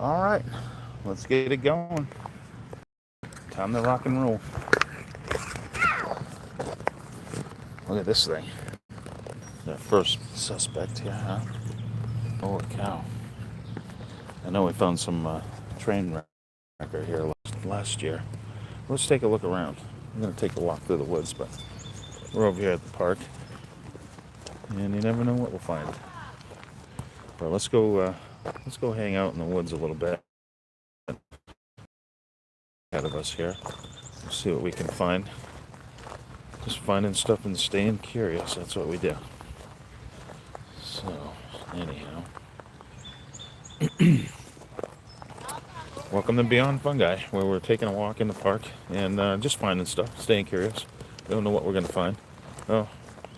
All right, let's get it going. Time to rock and roll. Look at this thing. The first suspect here, huh? Holy cow. I know we found some train wrecker here last year. Let's take a look around. I'm going to take a walk through the woods, but we're over here at the park, and you never know what we'll find. But let's go hang out in the woods a little bit ahead of us here. We'll see what we can find. Just finding stuff and staying curious. That's what we do. So, anyhow, welcome to Beyond Fungi, where we're taking a walk in the park and just finding stuff, staying curious. We don't know what we're going to find. Oh,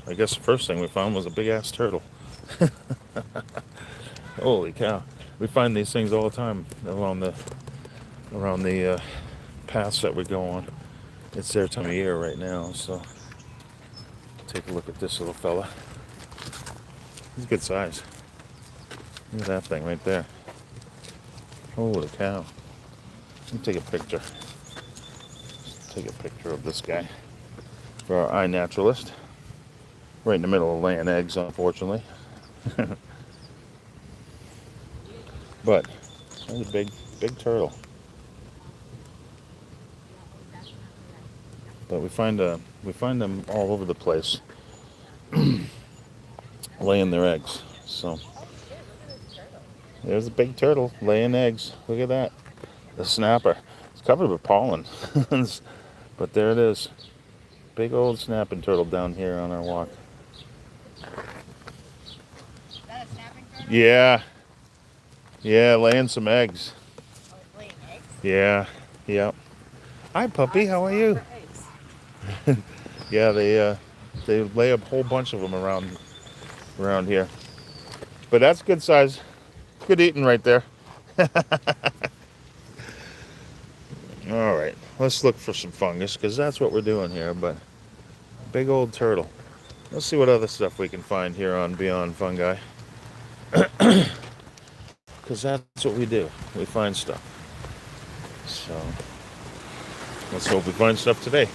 I guess the first thing we found was a big ass turtle. Holy cow! We find these things all the time around the paths that we go on. It's their time of year right now, so take a look at this little fella. He's a good size. Look at that thing right there. Holy cow. Let me take a picture. Take a picture of this guy for our eye naturalist. Right in the middle of laying eggs, unfortunately. But that's a big turtle. But we find them all over the place, laying their eggs. So there's a big turtle laying eggs. Look at that. The snapper. It's covered with pollen. But there it is. Big old snapping turtle down here on our walk. Is that a snapping turtle? Yeah. Yeah, laying some eggs. Oh, it's laying eggs? Yeah. Yep. Hi puppy, how are you? Eggs. Yeah, they lay a whole bunch of them around here. But that's good size. Good eating right there. All right, let's look for some fungus because that's what we're doing here. But big old turtle. Let's see what other stuff we can find here on Beyond Fungi. Because that's what we do. We find stuff. So let's hope we find stuff today.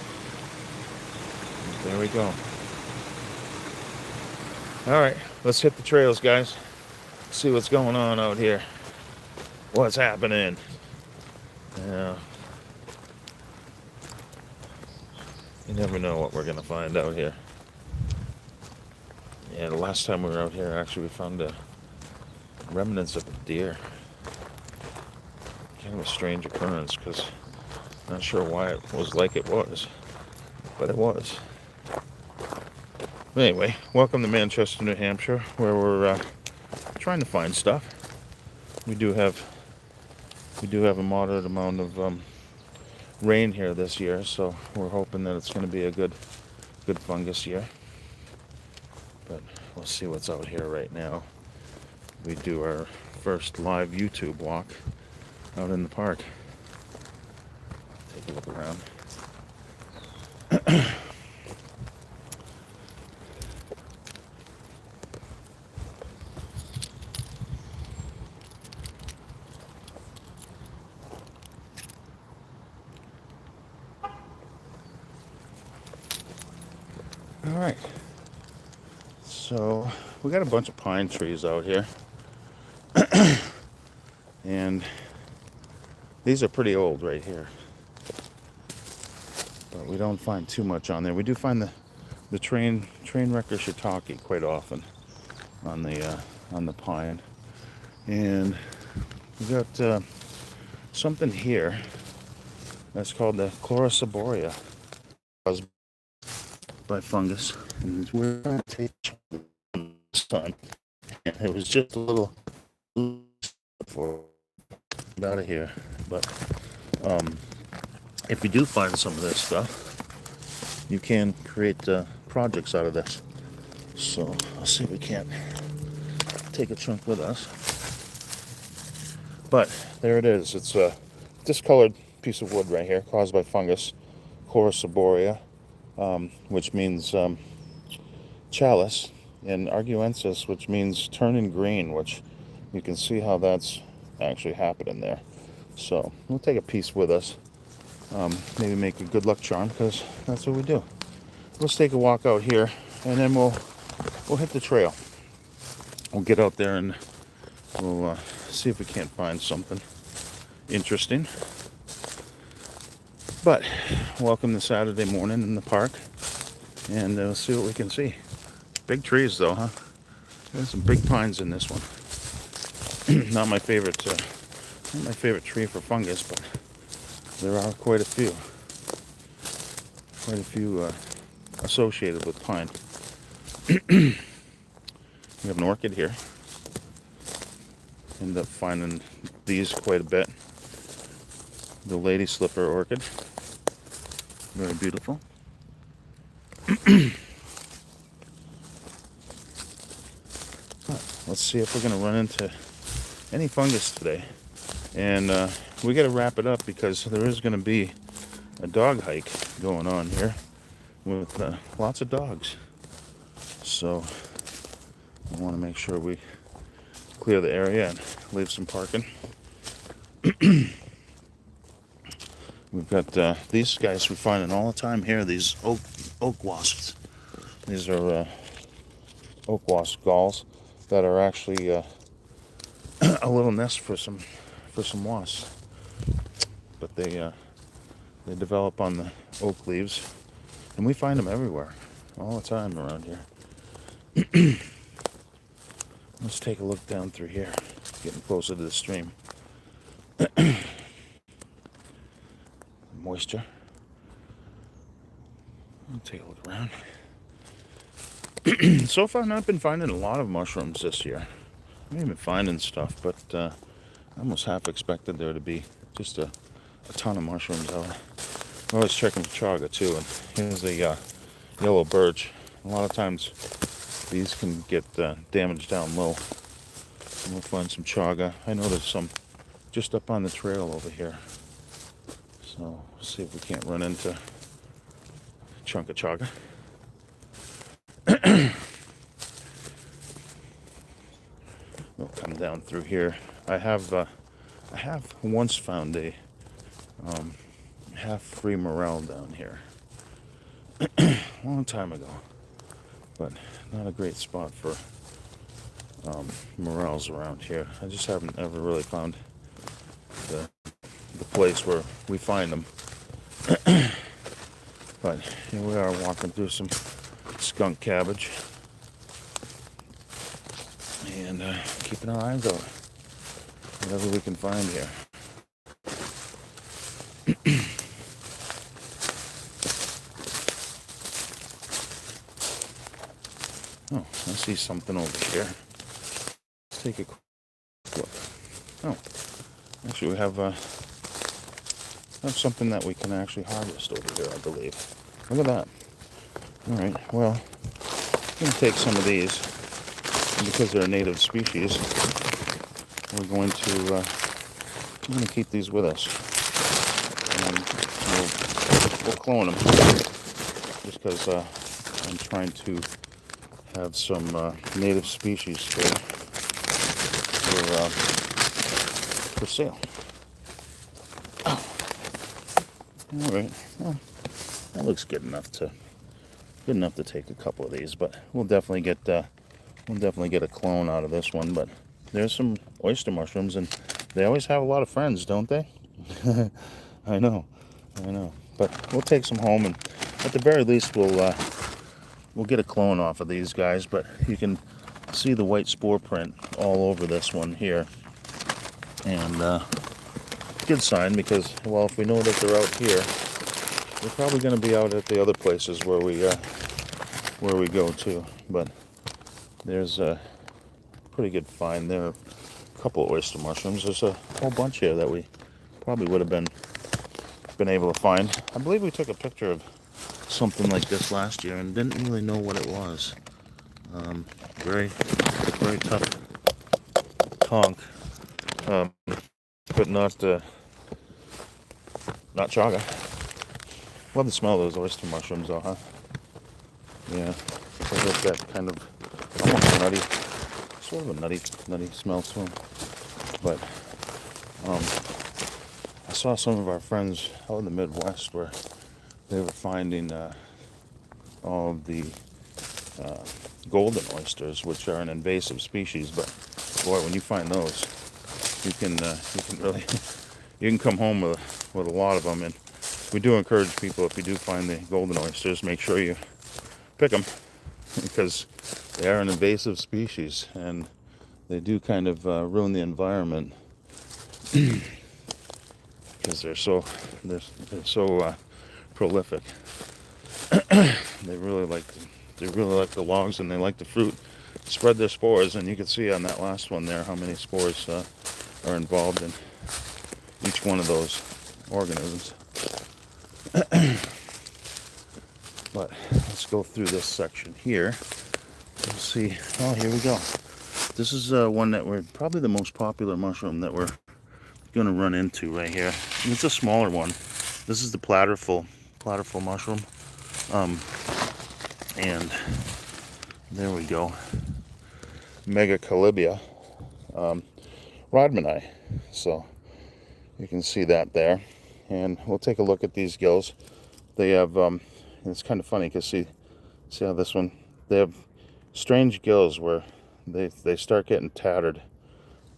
There we go. All right, let's hit the trails, guys. See what's going on out here. What's happening? Yeah. You never know what we're gonna find out here. Yeah, the last time we were out here, actually, we found remnants of a deer. Kind of a strange occurrence, because I'm not sure why it was like it was, but it was. Anyway, welcome to Manchester, New Hampshire, where we're trying to find stuff. We do have a moderate amount of rain here this year, so we're hoping that it's going to be a good fungus year. But we'll see what's out here right now. We do our first live YouTube walk out in the park. Take a look around. All right. So we got a bunch of pine trees out here. And these are pretty old right here. But we don't find too much on there. We do find the train wrecker shiitake quite often on the pine. And we got something here that's called the Chloroseboria, caused by fungus. And we're going to take this time. And it was just a little for out of here. But if you do find some of this stuff, you can create projects out of this. So I'll see if we can't take a chunk with us. But there it is. It's a discolored piece of wood right here caused by fungus, Chloroseboria, which means chalice, and arguensis, which means turning green, which you can see how that's actually happening there. So we'll take a piece with us. Maybe make a good luck charm, because that's what we do. Let's take a walk out here, and then we'll hit the trail. We'll get out there and we'll see if we can't find something interesting. But welcome to Saturday morning in the park, and we'll see what we can see. Big trees though, huh? There's some big pines in this one. Not my favorite tree for fungus, but there are quite a few associated with pine. We have an orchid here. End up finding these quite a bit. The lady slipper orchid, very beautiful. Let's see if we're going to run into any fungus today. And we got to wrap it up, because there is going to be a dog hike going on here with lots of dogs. So I want to make sure we clear the area and leave some parking. We've got these guys we find all the time here, these oak wasps. These are oak wasp galls that are actually a little nest for some wasps. But they develop on the oak leaves, and we find them everywhere, all the time around here. Let's take a look down through here, getting closer to the stream. Moisture. I'll take a look around. So far, not been finding a lot of mushrooms this year. I haven't been finding stuff, but I almost half expected there to be just a ton of mushrooms out. I'm always checking for chaga too, and here's the yellow birch. A lot of times these can get damaged down low. And we'll find some chaga. I know there's some just up on the trail over here. So we'll see if we can't run into a chunk of chaga. We'll come down through here. I have once found a half-free morel down here. A long time ago. But not a great spot for morels around here. I just haven't ever really found the place where we find them. But here we are walking through some skunk cabbage, and keeping our eyes out, whatever we can find here. Oh, I see something over here. Let's take a quick look. Oh, actually we have something that we can actually harvest over here, I believe. Look at that. Alright, well, I'm going to take some of these, and because they're a native species, we're going to keep these with us. And we'll clone them, just because I'm trying to have some native species for sale. All right, well, that looks good enough to take a couple of these, but we'll definitely get a clone out of this one. But there's some oyster mushrooms, and they always have a lot of friends, don't they? I know, but we'll take some home, and at the very least we'll get a clone off of these guys. But you can see the white spore print all over this one here, and good sign, because, well, if we know that they're out here, they're probably going to be out at the other places where we go to. But there's a pretty good find there. A couple of oyster mushrooms. There's a whole bunch here that we probably would have been able to find. I believe we took a picture of something like this last year and didn't really know what it was. Very tough conch, but not chaga. Love the smell of those oyster mushrooms though, huh? Yeah, they have that kind of almost nutty, sort of a nutty smell to them. But I saw some of our friends out in the Midwest where they were finding all of the golden oysters, which are an invasive species. But boy, when you find those, you can really you can come home with a lot of them. And we do encourage people, if you do find the golden oysters, make sure you pick them, because they are an invasive species and they do kind of ruin the environment because they're so prolific. They really like the logs, and they like the fruit. Spread their spores, and you can see on that last one there how many spores are involved in each one of those organisms. But let's go through this section here. Let's see. Oh, here we go. This is one that we're probably the most popular mushroom that we're going to run into right here. And it's a smaller one. This is the platyphyll mushroom. And there we go. Megacalibia rodmani. So you can see that there. And we'll take a look at these gills. They have, it's kind of funny because see how this one, they have strange gills where they start getting tattered.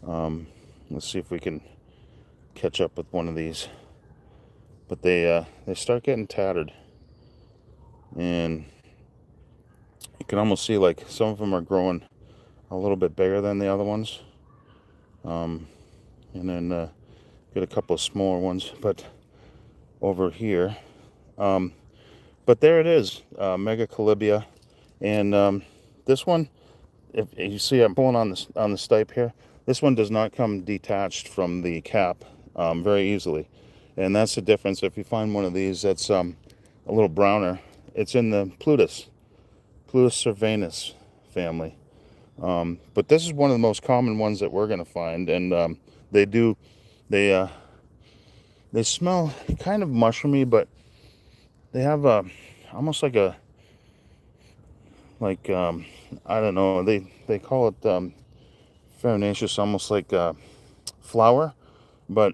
Let's see if we can catch up with one of these. But they start getting tattered. And you can almost see like some of them are growing a little bit bigger than the other ones. And then get a couple of smaller ones. But over here, but there it is, Megacalibia. And this one, if you see I'm pulling on the stipe here, this one does not come detached from the cap very easily. And that's the difference. If you find one of these that's a little browner, it's in the Plutus cervanus family. But this is one of the most common ones that we're going to find. And they smell kind of mushroomy, but they have almost like a, I don't know, they call it farinaceous, almost like flour, but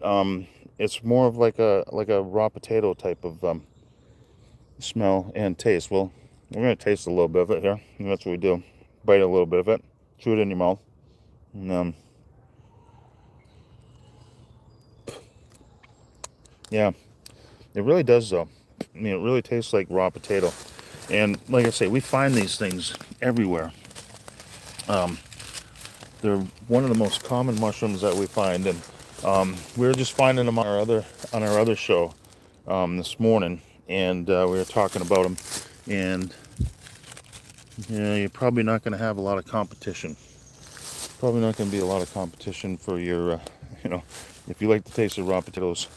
it's more of like a raw potato type of smell and taste. Well, we're going to taste a little bit of it here, and that's what we do. Bite a little bit of it, chew it in your mouth, and yeah, it really does though. I mean, it really tastes like raw potato. And like I say, we find these things everywhere. They're one of the most common mushrooms that we find, and we were just finding them on our other show this morning, and we were talking about them. And you're probably not going to have a lot of competition. Probably not going to be a lot of competition for your, if you like the taste of raw potatoes.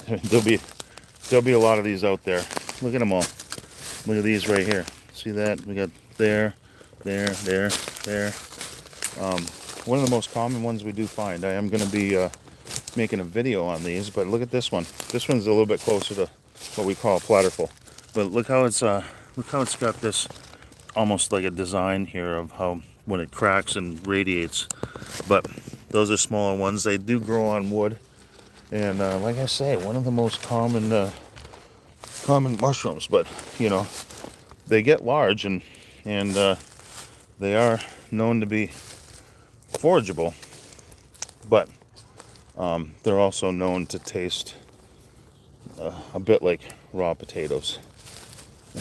There'll be a lot of these out there. Look at them all. Look at these right here. See that? We got there. One of the most common ones we do find. I am going to be making a video on these, but look at this one. This one's a little bit closer to what we call a platyphyll. But look how it's got this almost like a design here of how when it cracks and radiates. But those are smaller ones. They do grow on wood. And like I say, one of the most common mushrooms, but they get large and they are known to be forageable, but they're also known to taste a bit like raw potatoes. I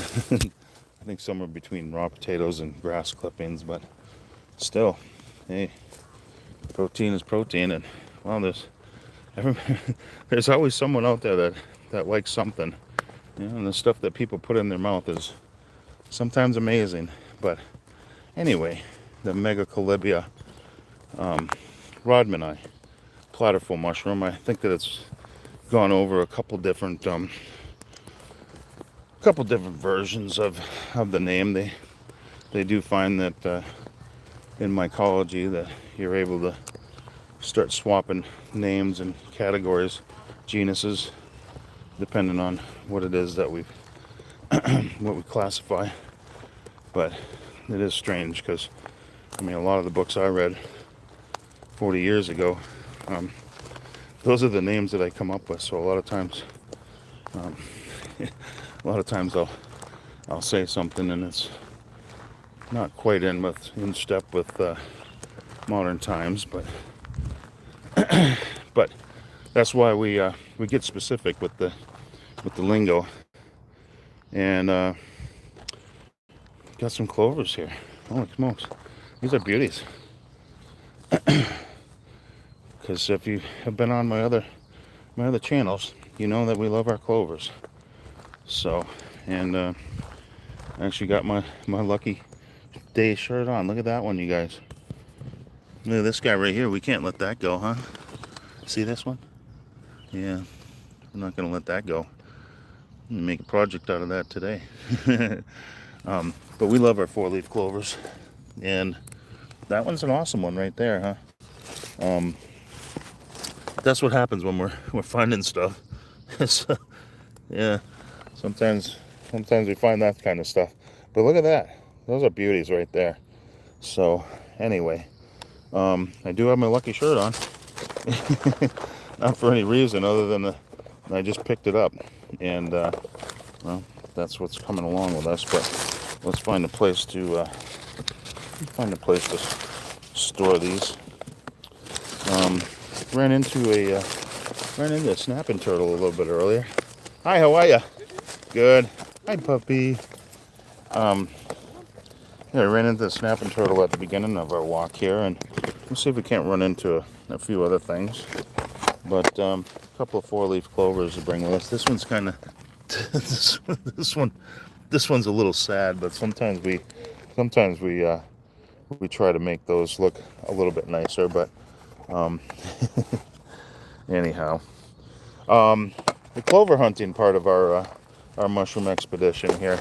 think somewhere between raw potatoes and grass clippings, but still, hey, protein is protein, and well, there's always someone out there that likes something. And the stuff that people put in their mouth is sometimes amazing. But anyway, the Megacalibia rodmani platyphyll mushroom. I think that it's gone over a couple different versions of the name. They do find that in mycology that you're able to start swapping names and categories, genuses, depending on what it is that we classify. But it is strange because, I mean, a lot of the books I read 40 years ago. Um, those are the names that I come up with. So a lot of times, um, a lot of times I'll say something and it's not quite in step with modern times, but that's why we get specific with the lingo. And got some clovers here. Holy smokes, these are beauties. Because if you have been on my other channels, you know that we love our clovers. So, and I actually got my lucky day shirt on. Look at that one, you guys. Look at this guy right here. We can't let that go, huh? See this one? Yeah, I'm not gonna let that go. I'm gonna make a project out of that today. But we love our 4-leaf clovers, and that one's an awesome one right there, huh? That's what happens when we're finding stuff. So, yeah, sometimes we find that kind of stuff. But look at that; those are beauties right there. So anyway, I do have my lucky shirt on, not for any reason other than I just picked it up, and well, that's what's coming along with us. But let's find a place to store these. Ran into a snapping turtle a little bit earlier. Hi, how are you? Good. Hi, puppy. Yeah, I ran into the snapping turtle at the beginning of our walk here, and we'll see if we can't run into a few other things. But a couple of 4-leaf clovers to bring with us. This one's kind of this one's a little sad, but sometimes we try to make those look a little bit nicer. But anyhow, the clover hunting part of our mushroom expedition here.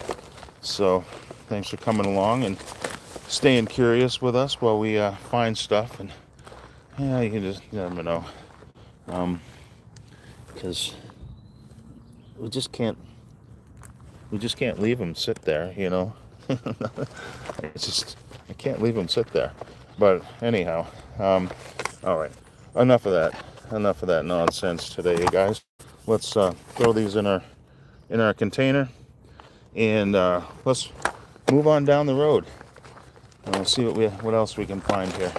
So thanks for coming along and staying curious with us while we find stuff. And yeah, you never know, because we just can't leave them sit there, you know. I can't leave them sit there. But anyhow, all right, enough of that nonsense today, you guys. Let's throw these in our container, and let's move on down the road. We'll see what else we can find here.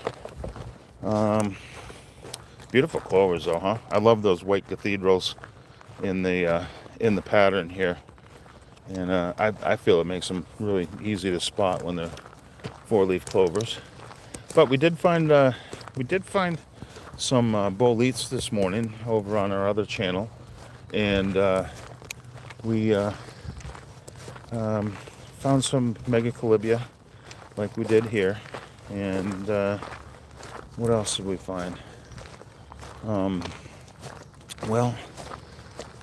Beautiful clovers, though, huh? I love those white cathedrals in the pattern here, and I feel it makes them really easy to spot when they're 4-leaf clovers. But we did find some boletes this morning over on our other channel, and we found some megacalibia like we did here. And what else did we find? Well,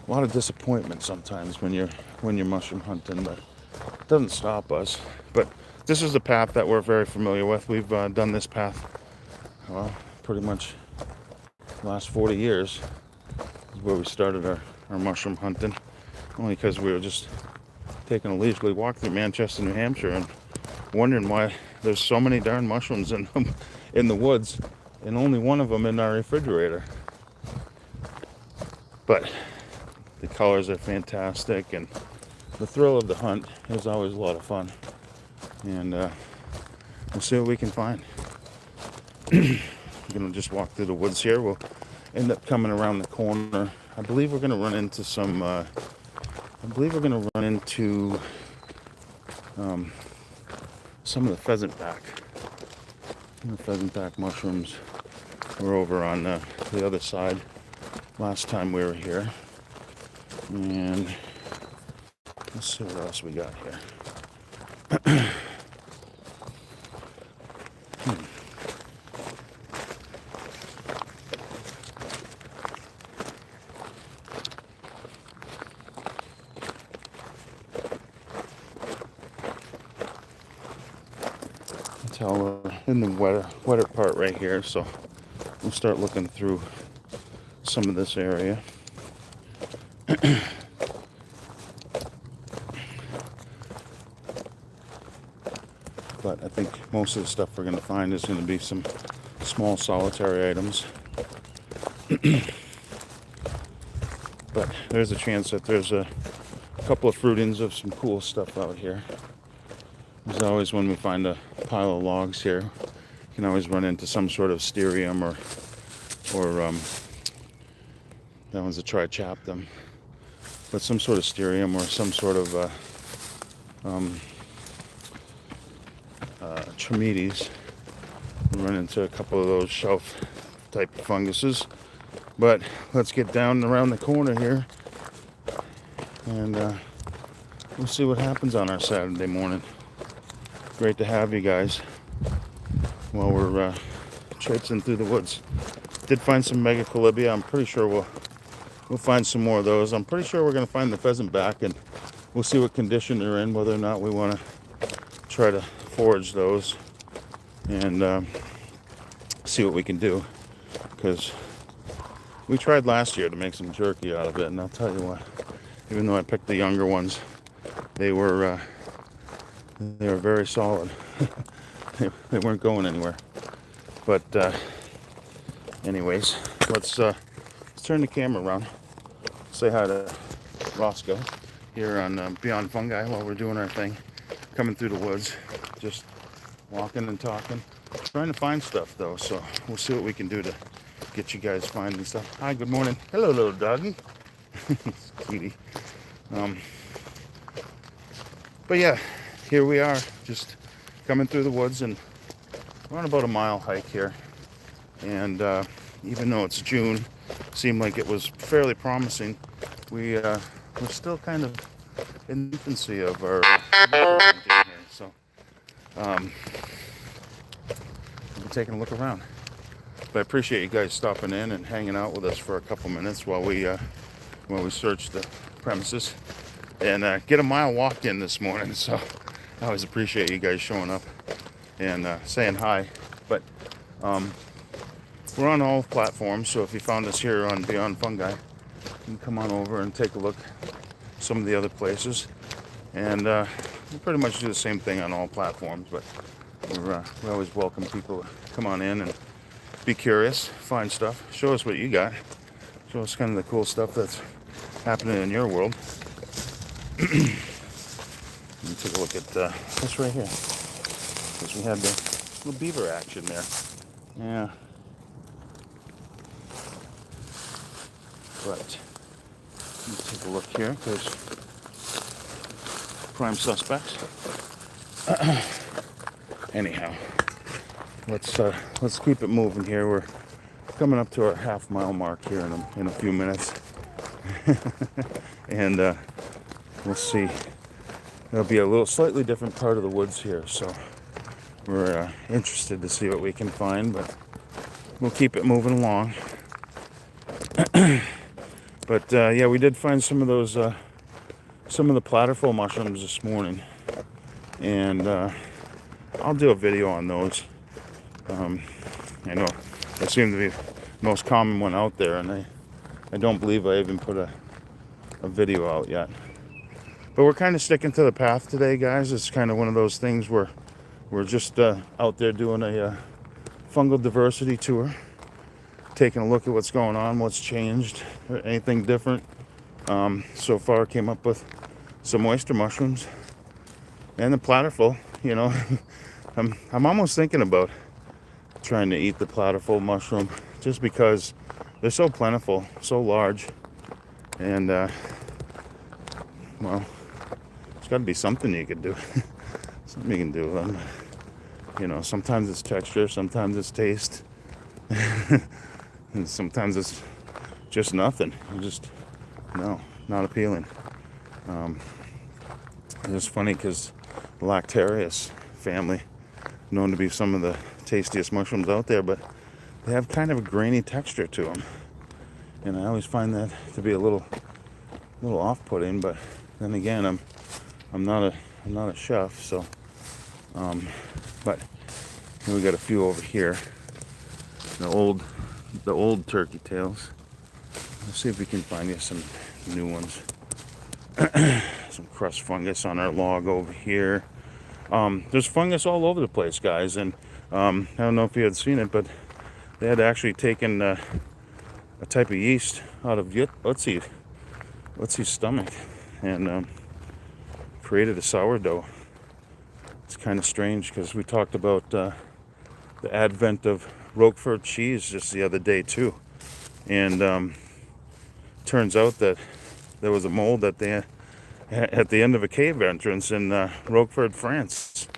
a lot of disappointment sometimes when you're mushroom hunting, but it doesn't stop us. But this is a path that we're very familiar with. We've done this path, well, pretty much the last 40 years is where we started our mushroom hunting, only because we were just taking a leisurely walk through Manchester, New Hampshire, and wondering why there's so many darn mushrooms in the woods, and only one of them in our refrigerator. But the colors are fantastic, and the thrill of the hunt is always a lot of fun. And we'll see what we can find. We're gonna just walk through the woods here. We'll end up coming around the corner. I believe we're gonna run into some. Some of the pheasant back. The pheasant back mushrooms were over on the other side last time we were here. And let's see what else we got here. We're in the wetter part right here, so we'll start looking through some of this area. But I think most of the stuff we're going to find is going to be some small solitary items. But there's a chance that there's a couple of fruitings of some cool stuff out here. There's always, when we find a pile of logs here, you can always run into some sort of Styrium or that one's a Trichaptum, but some sort of Styrium or some sort of Trametes. We run into a couple of those shelf type funguses. But let's get down around the corner here, and we'll see what happens on our Saturday morning. Great to have you guys while we're traipsing through the woods. Did find some Megacolibia. I'm pretty sure we'll find some more of those. I'm pretty sure we're going to find the pheasant back, and we'll see what condition they're in, whether or not we want to try to forage those and see what we can do, because we tried last year to make some jerky out of it, and I'll tell you what, even though I picked the younger ones, they were very solid. they weren't going anywhere. But anyways, let's turn the camera around. Say hi to Roscoe here on Beyond Fungi while we're doing our thing, coming through the woods, just walking and talking, trying to find stuff though. So we'll see what we can do to get you guys finding stuff. Hi, good morning. Hello, little doggy. Cutie. But yeah, here we are, just coming through the woods, and we're on about a mile hike here. And even though it's June, seemed like it was fairly promising. We're still kind of in the infancy of our here, so we'll be taking a look around. But I appreciate you guys stopping in and hanging out with us for a couple minutes while we search the premises and get a mile walk in this morning. So I always appreciate you guys showing up and saying hi. But we're on all platforms, so if you found us here on Beyond Fungi, you can come on over and take a look at some of the other places. And we pretty much do the same thing on all platforms, but we always welcome people to come on in and be curious, find stuff, show us what you got, show us kind of the cool stuff that's happening in your world. Let me take a look at this right here, because we had the little beaver action there. Yeah. But let's take a look here, because prime suspects. Anyhow, let's keep it moving here. We're coming up to our half-mile mark here in a few minutes, and we'll see. There'll be a little slightly different part of the woods here, so we're interested to see what we can find, but we'll keep it moving along. But yeah, we did find some of those, some of the platypus mushrooms this morning, and I'll do a video on those. I know they seem to be the most common one out there, and I don't believe I even put a video out yet. But we're kind of sticking to the path today, guys. It's kind of one of those things where we're just out there doing a fungal diversity tour, taking a look at what's going on, what's changed, or anything different. So far, came up with some oyster mushrooms and the platypus. You know, I'm almost thinking about trying to eat the platypus mushroom, just because they're so plentiful, so large, and well, there's got to be something you can do. Something you can do. You know, sometimes it's texture, sometimes it's taste, and sometimes it's just nothing. No, not appealing. It's funny because the Lactarius family, known to be some of the tastiest mushrooms out there, but they have kind of a grainy texture to them, and I always find that to be a little off-putting. But then again, I'm not a chef, so but we got a few over here, the old turkey tails. Let's see if we can find you some new ones. Some crust fungus on our log over here. There's fungus all over the place, guys, and I don't know if you had seen it, but They had actually taken a type of yeast out of Utzi's stomach and created a sourdough. It's kind of strange because we talked about the advent of Roquefort cheese just the other day too, and turns out that there was a mold at the end of a cave entrance in Roquefort, France,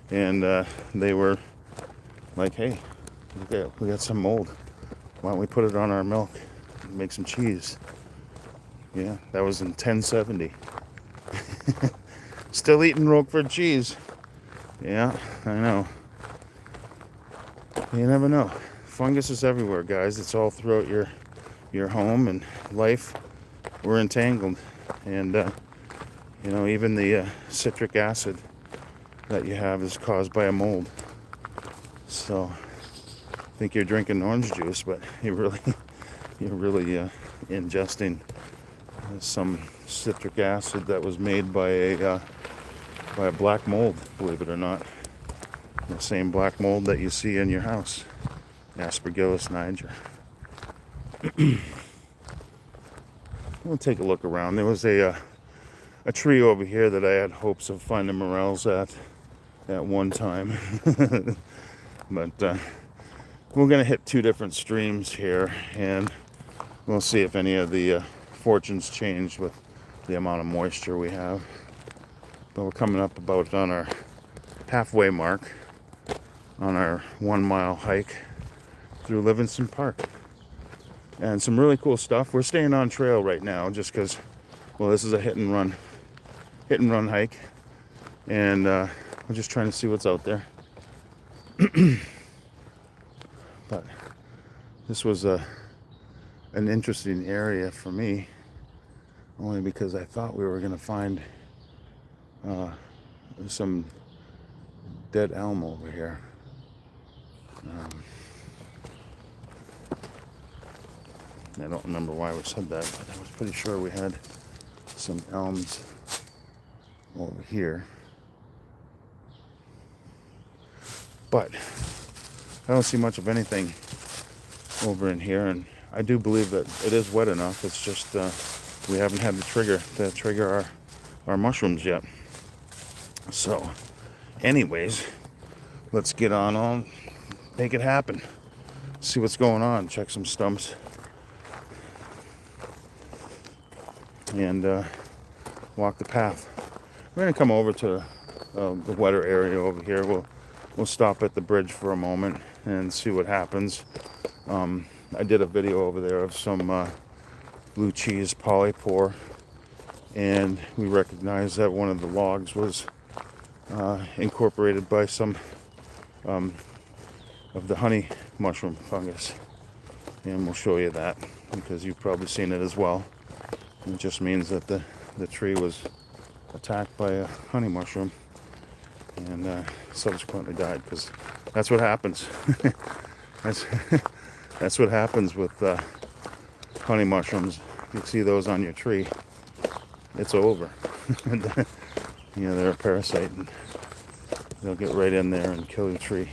and they were like, "Hey, we got some mold. Why don't we put it on our milk and make some cheese?" Yeah, that was in 1070. Still eating Roquefort cheese. Yeah, I know. You never know. Fungus is everywhere, guys. It's all throughout your home and life. We're entangled, and even the citric acid that you have is caused by a mold. So, I think you're drinking orange juice, but you're really ingesting some citric acid that was made by a black mold, believe it or not. The same black mold that you see in your house, Aspergillus niger. We'll take a look around. There was a tree over here that I had hopes of finding morels at one time, but we're gonna hit two different streams here, and we'll see if any of the fortunes change with the amount of moisture we have. But we're coming up about on our halfway mark on our 1 mile hike through Livingston Park, and some really cool stuff. We're staying on trail right now just because, well, this is a hit and run hike, and we're just trying to see what's out there. But this was an interesting area for me, only because I thought we were going to find some dead elm over here. I don't remember why we said that, but I was pretty sure we had some elms over here. But I don't see much of anything over in here, and I do believe that it is wet enough. It's just we haven't had the trigger to trigger our mushrooms yet. So anyways, let's get on, make it happen. See what's going on, check some stumps, and walk the path. We're gonna come over to the wetter area over here. We'll stop at the bridge for a moment and see what happens. I did a video over there of some blue cheese polypore, and we recognized that one of the logs was incorporated by some of the honey mushroom fungus, and we'll show you that because you've probably seen it as well. It just means that the tree was attacked by a honey mushroom and subsequently died, because that's what happens. That's what happens with honey mushrooms. You see those on your tree, it's over. They're a parasite, and they'll get right in there and kill your tree.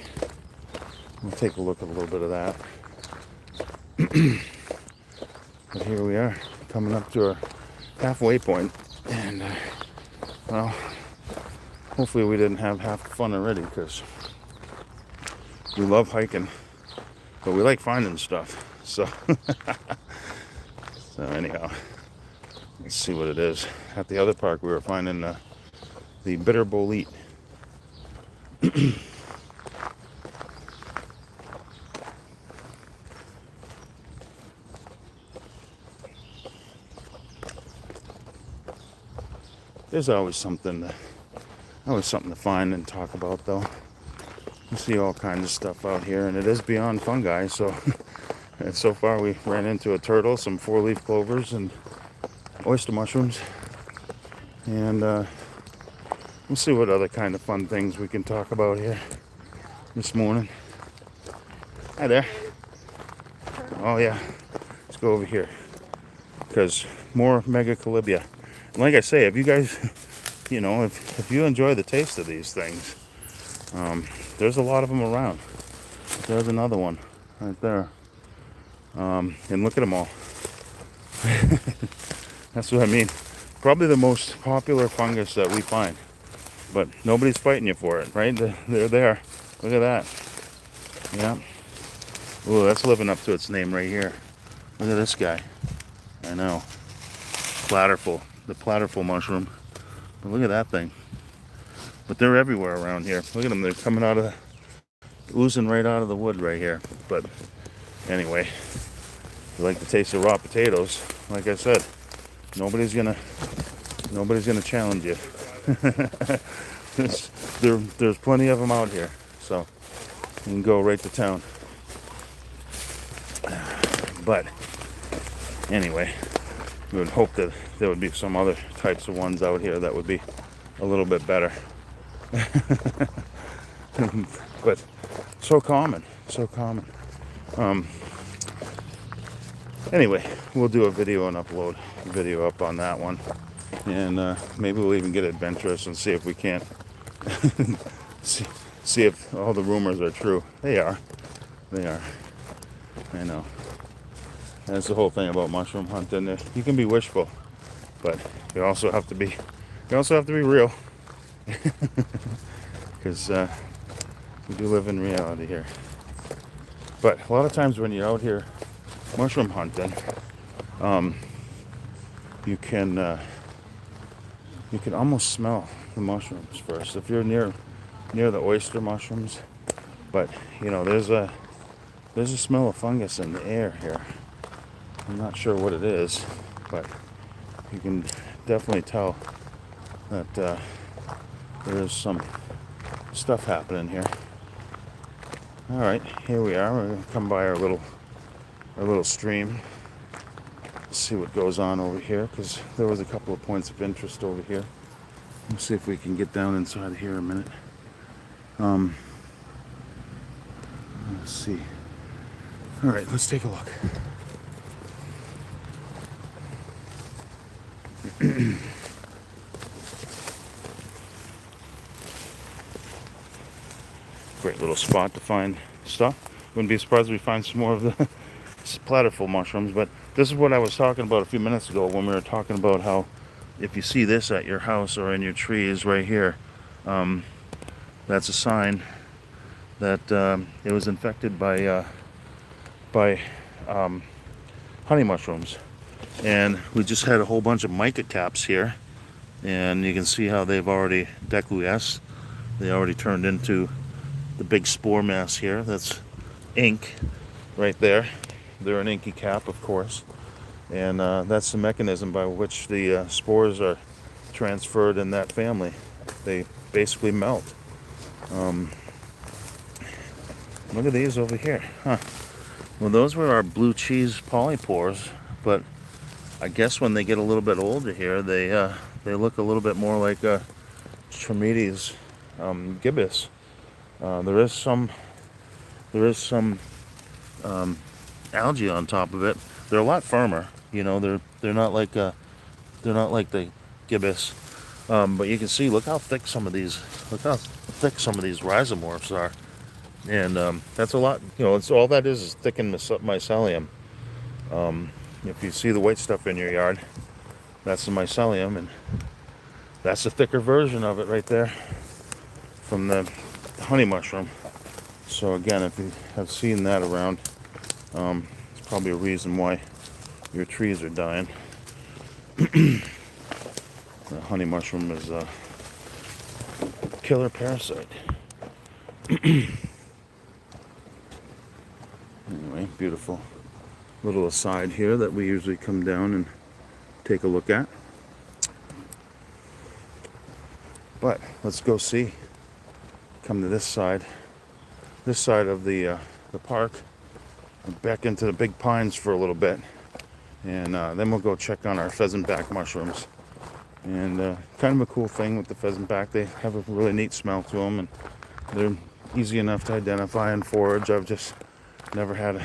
We'll take a look at a little bit of that. But here we are, coming up to our halfway point, and well, hopefully we didn't have half the fun already, because we love hiking, but we like finding stuff. So anyhow, let's see what it is. At the other park, we were finding the bitter bolete. There's always something to find and talk about, though. You see all kinds of stuff out here, and it is beyond fungi. So, and so far we ran into a turtle, some four-leaf clovers, and oyster mushrooms, and we'll see what other kind of fun things we can talk about here this morning. Hi there. Oh yeah, let's go over here, because more Megacalibia. And like I say, if you guys, if you enjoy the taste of these things, there's a lot of them around. There's another one. right there. And look at them all. That's what I mean. Probably the most popular fungus that we find. But nobody's fighting you for it, right? They're there. Look at that. Yeah. Ooh, that's living up to its name right here. Look at this guy. I know. Platypus. The platypus mushroom. But look at that thing. But they're everywhere around here. Look at them. They're coming out of oozing right out of the wood right here. But anyway, if you like the taste of raw potatoes, like I said, nobody's gonna challenge you. there's plenty of them out here, so you can go right to town. But anyway, we would hope that there would be some other types of ones out here that would be a little bit better. But so common. Anyway, we'll do a video and upload a video up on that one, and maybe we'll even get adventurous and see if we can't see if all the rumors are true. They are. I know. That's the whole thing about mushroom hunting. You can be wishful, but you also have to be real, because we do live in reality here. But a lot of times when you're out here mushroom hunting, you can almost smell the mushrooms first if you're near the oyster mushrooms. But you know, there's a smell of fungus in the air here. I'm not sure what it is, but you can definitely tell that there is some stuff happening here. All right, here we are. We're gonna come by our little stream. See what goes on over here, because there was a couple of points of interest over here. Let's see if we can get down inside here a minute. Let's see. All right, let's take a look. Great little spot to find stuff. Wouldn't be surprised if we find some more of the platypus mushrooms. But this is what I was talking about a few minutes ago when we were talking about how if you see this at your house or in your trees right here, that's a sign that it was infected by honey mushrooms. And we just had a whole bunch of mica caps here, and you can see how they've already decuesced. They already turned into the big spore mass here. That's ink right there. They're an inky cap, of course, and that's the mechanism by which the spores are transferred in that family. They basically melt. Look at these over here. Huh. Well, those were our blue cheese polypores, but I guess when they get a little bit older here, they look a little bit more like Trametes gibbous. There is some algae on top of it. They're a lot firmer. You know, they're not like the gibbous. But you can see, look how thick some of these rhizomorphs are, and that's a lot. You know, it's all that is thickened mycelium. If you see the white stuff in your yard, that's the mycelium, and that's a thicker version of it right there from the honey mushroom. So again, if you have seen that around, it's probably a reason why your trees are dying. The honey mushroom is a killer parasite. Anyway, beautiful little aside here that we usually come down and take a look at. But let's go see. Come to this side of the park, and back into the big pines for a little bit, and then we'll go check on our pheasant back mushrooms. And kind of a cool thing with the pheasant back, they have a really neat smell to them, and they're easy enough to identify and forage. I've just never had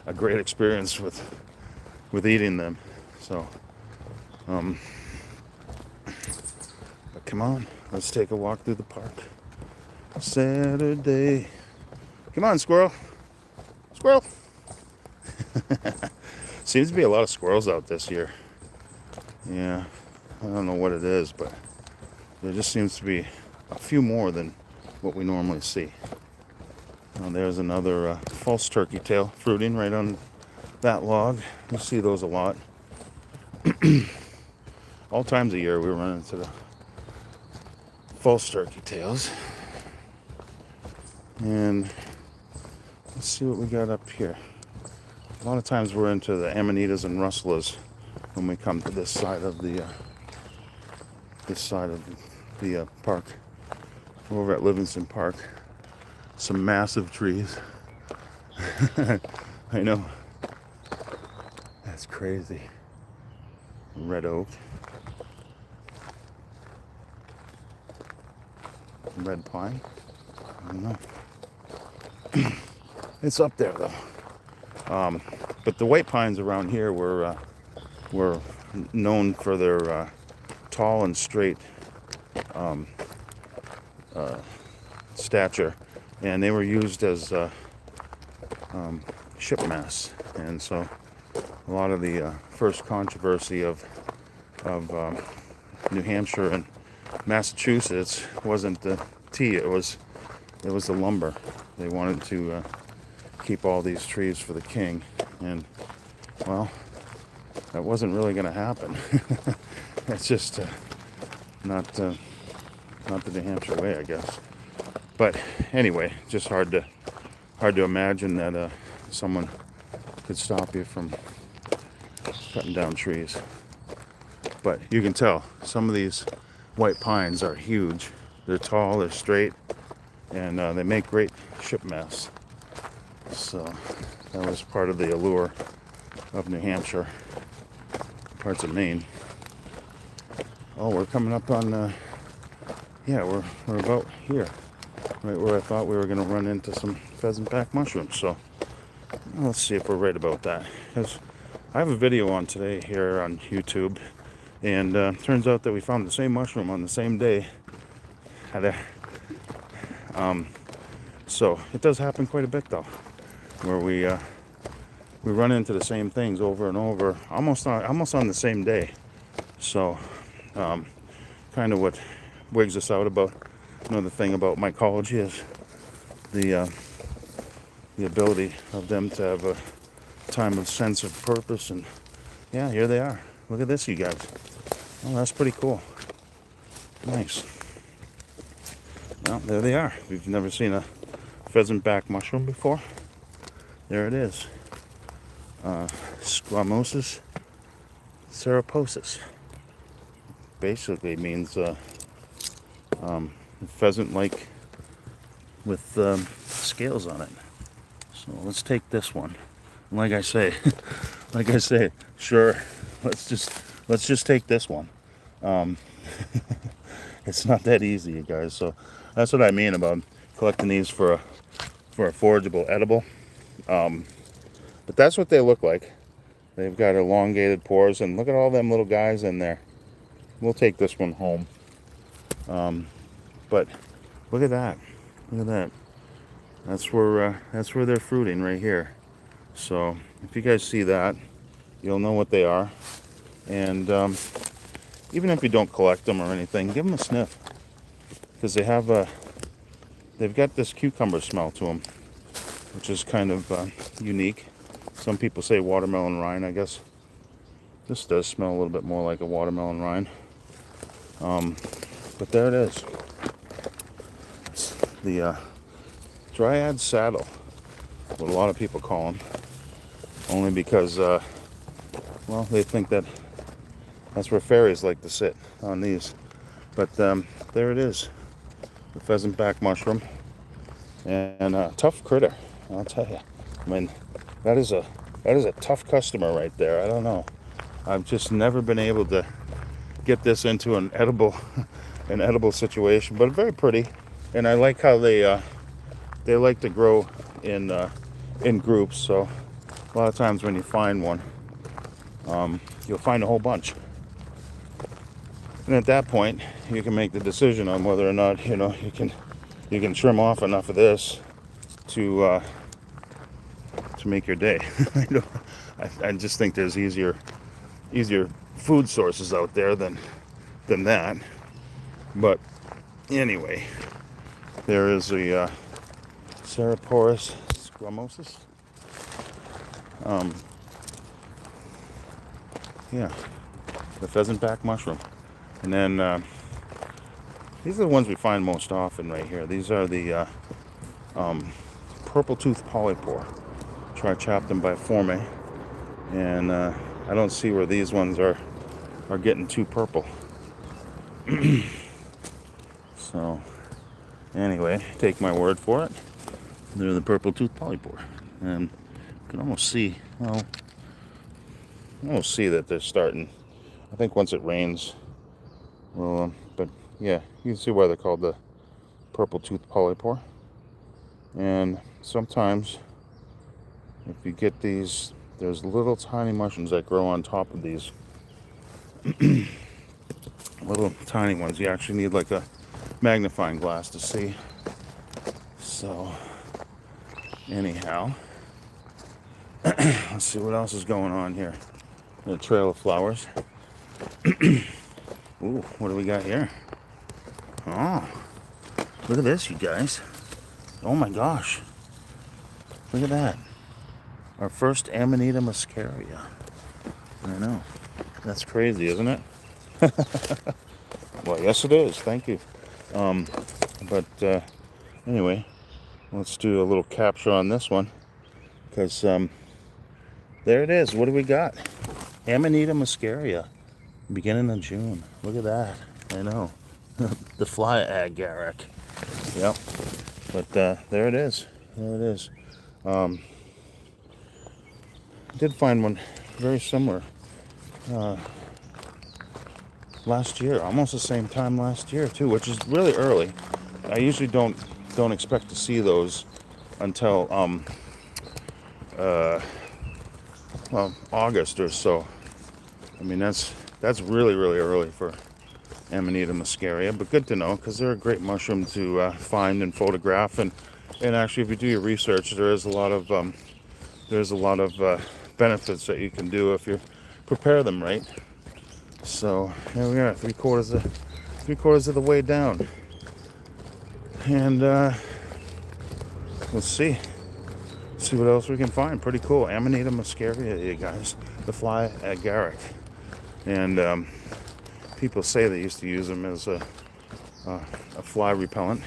a great experience with eating them. So, but come on, let's take a walk through the park. Saturday. Come on, squirrel. Squirrel! Seems to be a lot of squirrels out this year. Yeah, I don't know what it is, but there just seems to be a few more than what we normally see. There's another false turkey tail fruiting right on that log. You see those a lot. All times of year we run into the false turkey tails. And let's see what we got up here. A lot of times we're into the amanitas and rustlers when we come to this side of the park. We're over at Livingston Park. Some massive trees. I know. That's crazy. Red oak. Red pine. I don't know. It's up there though. But the white pines around here were known for their tall and straight stature, and they were used as ship masts. And so a lot of the first controversy of New Hampshire and Massachusetts wasn't the tea; it was the lumber. They wanted to keep all these trees for the king, and well, that wasn't really going to happen. It's just not the New Hampshire way, I guess. But anyway, just hard to imagine that someone could stop you from cutting down trees. But you can tell some of these white pines are huge. They're tall, they're straight, and they make great ship masts. So that was part of the allure of New Hampshire, parts of Maine. Oh, we're coming up on, yeah, we're about here, right where I thought we were going to run into some pheasant back mushrooms. So let's see if we're right about that. Because I have a video on today here on YouTube, and turns out that we found the same mushroom on the same day. So it does happen quite a bit though, where we run into the same things over and over, almost on the same day. So kind of what wigs us out about another thing about mycology is the ability of them to have a time of sense of purpose. And yeah, here they are. Look at this, you guys. Oh, that's pretty cool. Nice. Well, there they are. If you've never seen a pheasant back mushroom before, there it is. Squamosas ceroposus. Basically means pheasant-like with scales on it. So let's take this one. And like I say, sure, let's just take this one. It's not that easy, you guys. So that's what I mean about collecting these for a forageable edible. But that's what they look like. They've got elongated pores, and look at all them little guys in there. We'll take this one home. But look at that. Look at that. That's where they're fruiting right here. So if you guys see that, you'll know what they are. And even if you don't collect them or anything, give them a sniff, because they've got this cucumber smell to them, which is kind of unique. Some people say watermelon rind. I guess this does smell a little bit more like a watermelon rind. But there it is. It's the Dryad saddle, what a lot of people call them, only because well, they think that that's where fairies like to sit, on these. But there it is, the pheasant back mushroom, and a tough critter, I'll tell you. I mean, that is a tough customer right there. I don't know. I've just never been able to get this into an edible situation, but very pretty. And I like how they like to grow in groups. So a lot of times when you find one, you'll find a whole bunch. And at that point, you can make the decision on whether or not you can trim off enough of this to to make your day. I just think there's easier food sources out there than that. But anyway, there is a Ceroporus squamosus. Yeah, the pheasant back mushroom. And then these are the ones we find most often right here. These are the purple tooth polypore, Trichaptum biforme. And I don't see where these ones are getting too purple. So anyway, take my word for it. They're the purple tooth polypore. And you can almost see, well, that they're starting. I think once it rains, well, but yeah, you can see why they're called the purple tooth polypore. And sometimes, if you get these, there's little tiny mushrooms that grow on top of these. Little tiny ones. You actually need like a magnifying glass to see. So, anyhow, let's see what else is going on here. The trail of flowers. Ooh, what do we got here? Oh, look at this, you guys. Oh my gosh. Look at that. Our first Amanita muscaria. I know. That's crazy, isn't it? Well, yes it is. Thank you. But anyway, let's do a little capture on this one. Because there it is. What do we got? Amanita muscaria. Beginning of June. Look at that. I know. The fly agaric. Yep. But there it is. There it is. I did find one very similar last year, almost the same time last year too, which is really early. I usually don't expect to see those until well, August or so. I mean, that's really early for Amanita muscaria, but good to know because they're a great mushroom to find and photograph. And actually, if you do your research, there's a lot of benefits that you can do if you prepare them right. So here we are, three quarters of the way down, and let's see what else we can find. Pretty cool. Amanita muscaria, you guys, the fly agaric, and people say they used to use them as a fly repellent,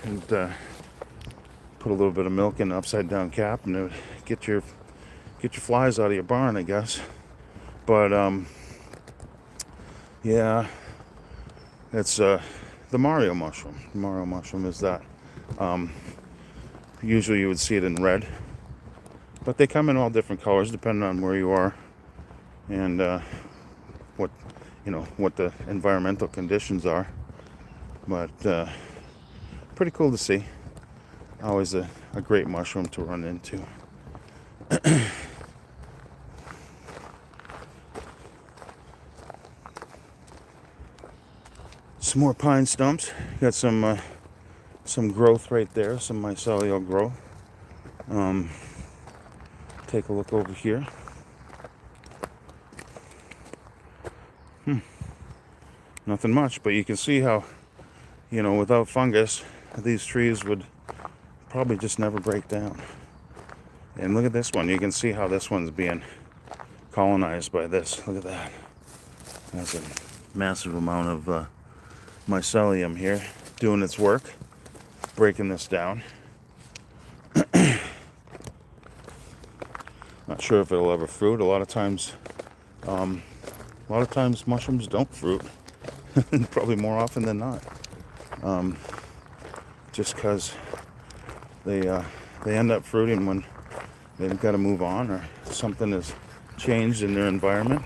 and put a little bit of milk in an upside down cap, and it would get your flies out of your barn, I guess. But yeah, it's the Mario mushroom. The Mario mushroom is that. Usually you would see it in red, but they come in all different colors depending on where you are and what the environmental conditions are. But pretty cool to see. Always a great mushroom to run into. Some more pine stumps. Got some growth right there, some mycelial growth. Take a look over here. Nothing much, but you can see how, without fungus, these trees would probably just never break down. And look at this one. You can see how this one's being colonized by this. Look at that. That's a massive amount of mycelium here doing its work, breaking this down. Not sure if it'll ever fruit. A lot of times mushrooms don't fruit. Probably more often than not. Just because they end up fruiting when they've got to move on, or something has changed in their environment,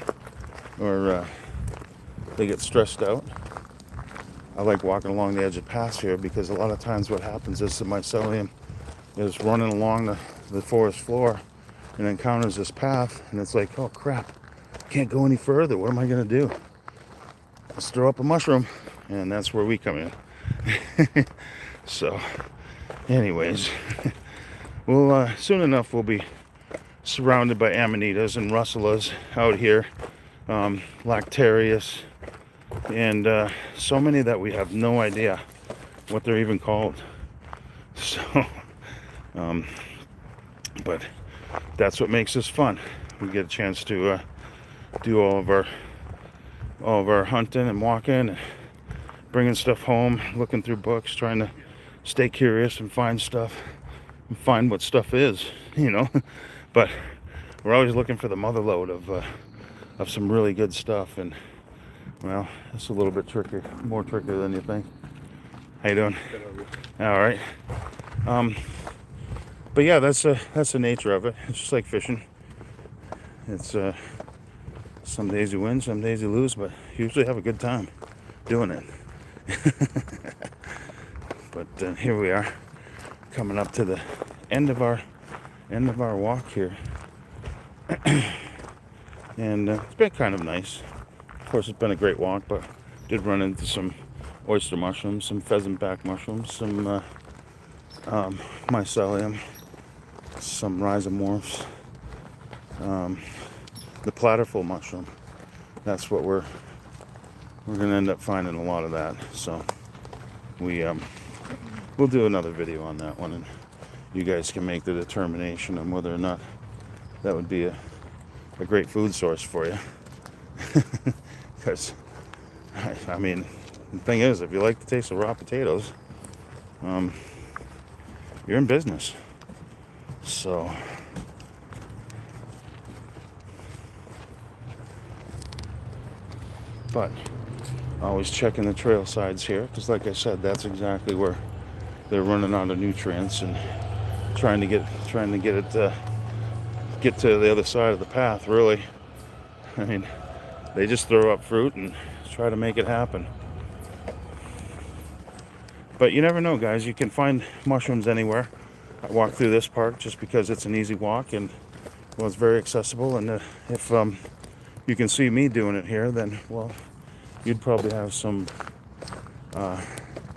or they get stressed out. I like walking along the edge of paths here because a lot of times what happens is the mycelium is running along the forest floor and encounters this path, and it's like, oh crap, can't go any further. What am I going to do? Let's throw up a mushroom, and that's where we come in. So anyways, Well, soon enough we'll be surrounded by amanitas and russulas out here, lactarius, and so many that we have no idea what they're even called. So, but that's what makes this fun. We get a chance to do all of our hunting and walking and bringing stuff home, looking through books, trying to stay curious and find stuff and find what stuff is, you know. But we're always looking for the mother lode of some really good stuff, and well, it's a little bit tricky, more tricky than you think. How you doing? All right. But yeah, that's the nature of it. It's just like fishing. It's some days you win, some days you lose, but you usually have a good time doing it. But here we are, coming up to the end of our walk here, and it's been kind of nice. Of course, it's been a great walk, but did run into some oyster mushrooms, some pheasant back mushrooms, some mycelium, some rhizomorphs, the platypus mushroom. That's what we're gonna end up finding a lot of that. So we'll do another video on that one, and you guys can make the determination on whether or not that would be a great food source for you. Because I mean, the thing is, if you like the taste of raw potatoes, you're in business. So but always checking the trail sides here, because like I said, that's exactly where they're running out of nutrients and trying to get it get to the other side of the path. Really, I mean, they just throw up fruit and try to make it happen. But you never know, guys. You can find mushrooms anywhere. I walk through this park just because it's an easy walk, and well, it's very accessible. And if you can see me doing it here, then well, you'd probably have some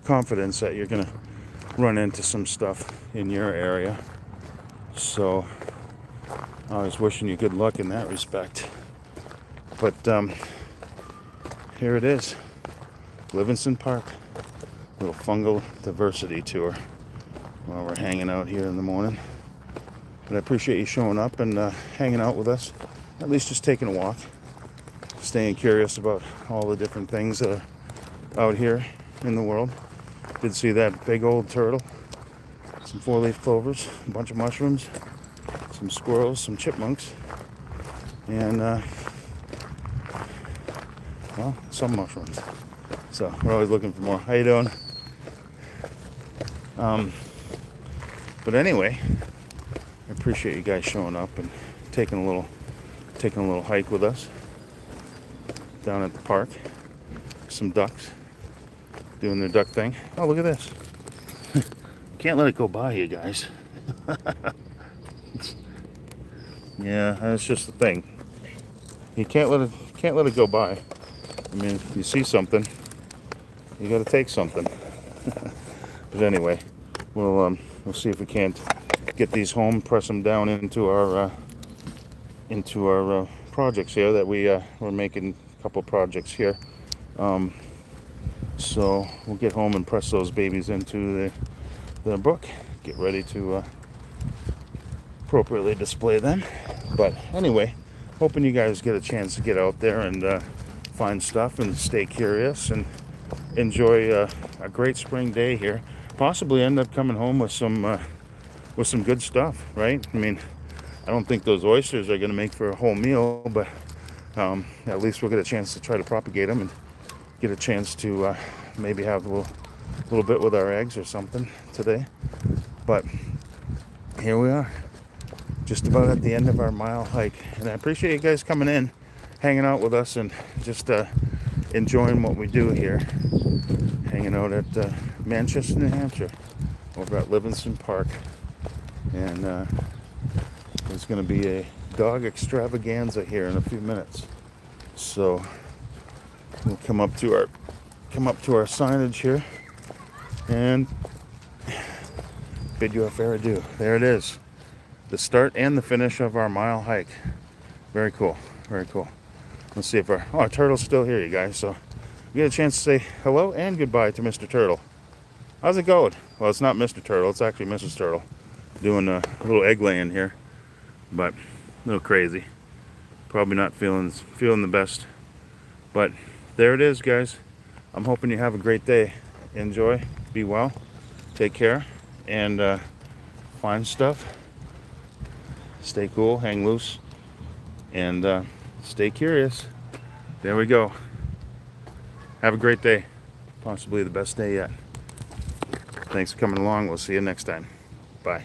confidence that you're gonna run into some stuff in your area. So I was wishing you good luck in that respect. But here it is, Livingston Park, little fungal diversity tour while we're hanging out here in the morning. But I appreciate you showing up and hanging out with us, at least just taking a walk, staying curious about all the different things that are out here in the world. Did see that big old turtle, some four-leaf clovers, a bunch of mushrooms, some squirrels, some chipmunks, and well, some mushrooms. So we're always looking for more. How you doing? But anyway, I appreciate you guys showing up and taking a little hike with us down at the park. Some ducks doing their duck thing. Oh, look at this. Can't let it go by, you guys. Yeah, that's just the thing. You can't let it go by. I mean, if you see something, you got to take something. But anyway, we'll see if we can't get these home, press them down into our projects here that we're making a couple projects here. So we'll get home and press those babies into the book. Get ready to appropriately display them. But anyway, hoping you guys get a chance to get out there and find stuff and stay curious and enjoy a great spring day here. Possibly end up coming home with some good stuff, right? I mean, I don't think those oysters are going to make for a whole meal, but at least we'll get a chance to try to propagate them and get a chance to maybe have a little bit with our eggs or something today. But here we are, just about at the end of our mile hike, and I appreciate you guys coming in, hanging out with us, and just enjoying what we do here, hanging out at Manchester, New Hampshire, over at Livingston Park. And there's going to be a dog extravaganza here in a few minutes, so we'll come up to our signage here and bid you a fair adieu. There it is. The start and the finish of our mile hike. Very cool. Very cool. Let's see if our turtle's still here, you guys. So we get a chance to say hello and goodbye to Mr. Turtle. How's it going? Well, it's not Mr. Turtle. It's actually Mrs. Turtle doing a little egg laying here, but a little crazy. Probably not feeling the best. But there it is, guys. I'm hoping you have a great day. Enjoy. Be well. Take care. And find stuff. Stay cool. Hang loose. And stay curious. There we go. Have a great day. Possibly the best day yet. Thanks for coming along. We'll see you next time. Bye.